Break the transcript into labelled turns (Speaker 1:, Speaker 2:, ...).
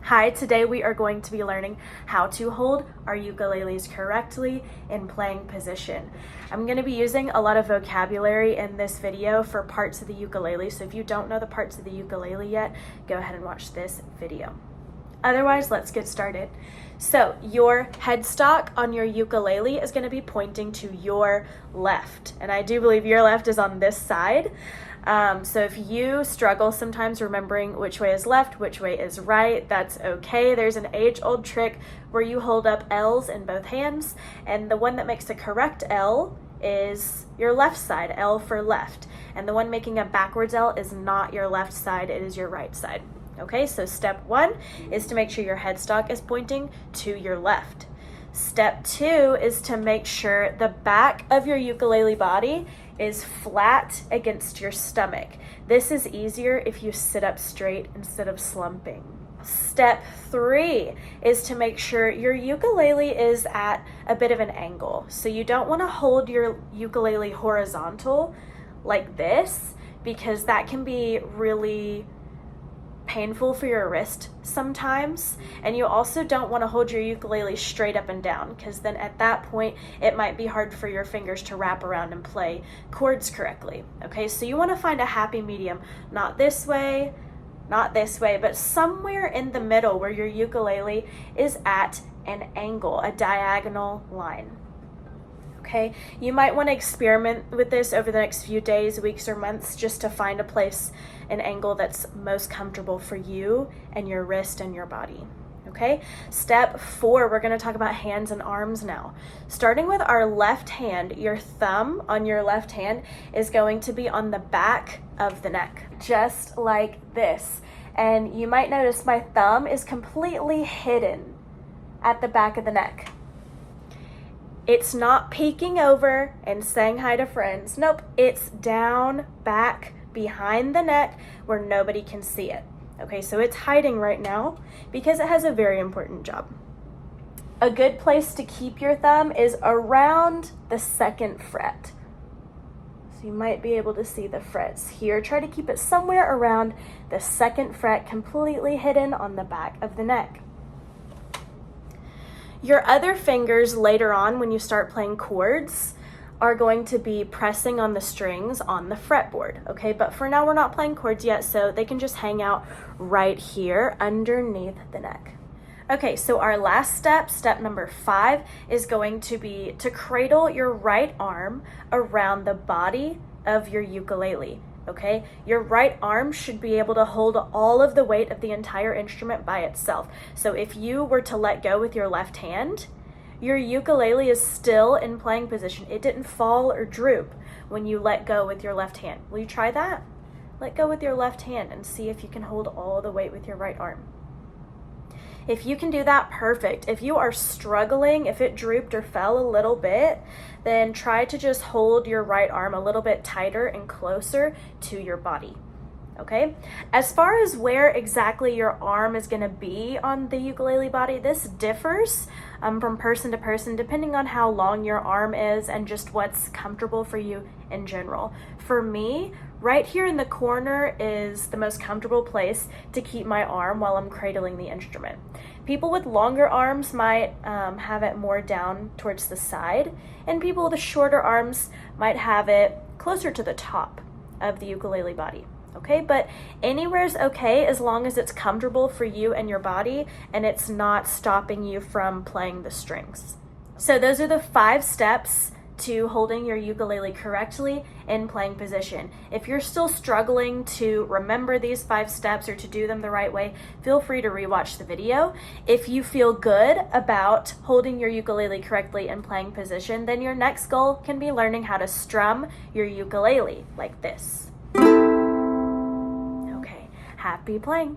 Speaker 1: Hi, today we are going to be learning how to hold our ukuleles correctly in playing position. I'm going to be using a lot of vocabulary in this video for parts of the ukulele, so if you don't know the parts of the ukulele yet, go ahead and watch this video. Otherwise, let's get started. So your headstock on your ukulele is going to be pointing to your left, and I do believe your left is on this side. So if you struggle sometimes remembering which way is left, which way is right, that's okay. There's an age-old trick where you hold up L's in both hands, and the one that makes the correct L is your left side, L for left. And the one making a backwards L is not your left side, it is your right side. Okay, so step one is to make sure your headstock is pointing to your left. Step two is to make sure the back of your ukulele body is flat against your stomach. This is easier if you sit up straight instead of slumping. Step three is to make sure your ukulele is at a bit of an angle. So you don't want to hold your ukulele horizontal like this, because that can be really painful for your wrist sometimes. And you also don't want to hold your ukulele straight up and down, because then at that point it might be hard for your fingers to wrap around and play chords correctly. Okay, so you want to find a happy medium, not this way, but somewhere in the middle where your ukulele is at an angle, a diagonal line. Okay, you might want to experiment with this over the next few days, weeks, or months, just to find a place, an angle that's most comfortable for you and your wrist and your body. Okay, step four, we're going to talk about hands and arms now. Starting with our left hand, your thumb on your left hand is going to be on the back of the neck, just like this. And you might notice my thumb is completely hidden at the back of the neck. It's not peeking over and saying hi to friends. Nope, it's down back behind the neck where nobody can see it. Okay, so it's hiding right now because it has a very important job. A good place to keep your thumb is around the second fret. So you might be able to see the frets here. Try to keep it somewhere around the second fret, completely hidden on the back of the neck. Your other fingers later on, when you start playing chords, are going to be pressing on the strings on the fretboard, okay? But for now, we're not playing chords yet, so they can just hang out right here underneath the neck. Okay, so our last step, step number 5, is going to be to cradle your right arm around the body of your ukulele. Okay, your right arm should be able to hold all of the weight of the entire instrument by itself. So if you were to let go with your left hand, your ukulele is still in playing position. It didn't fall or droop when you let go with your left hand. Will you try that? Let go with your left hand and see if you can hold all the weight with your right arm. If you can do that, perfect. If you are struggling, if it drooped or fell a little bit, then try to just hold your right arm a little bit tighter and closer to your body. Okay? As far as where exactly your arm is going to be on the ukulele body, this differs from person to person, depending on how long your arm is and just what's comfortable for you in general. For me, right here in the corner is the most comfortable place to keep my arm while I'm cradling the instrument. People with longer arms might have it more down towards the side, and people with shorter arms might have it closer to the top of the ukulele body. Okay, but anywhere is okay as long as it's comfortable for you and your body and it's not stopping you from playing the strings. So those are the 5 steps to holding your ukulele correctly in playing position. If you're still struggling to remember these 5 steps or to do them the right way, feel free to rewatch the video. If you feel good about holding your ukulele correctly in playing position, then your next goal can be learning how to strum your ukulele like this. Okay, happy playing.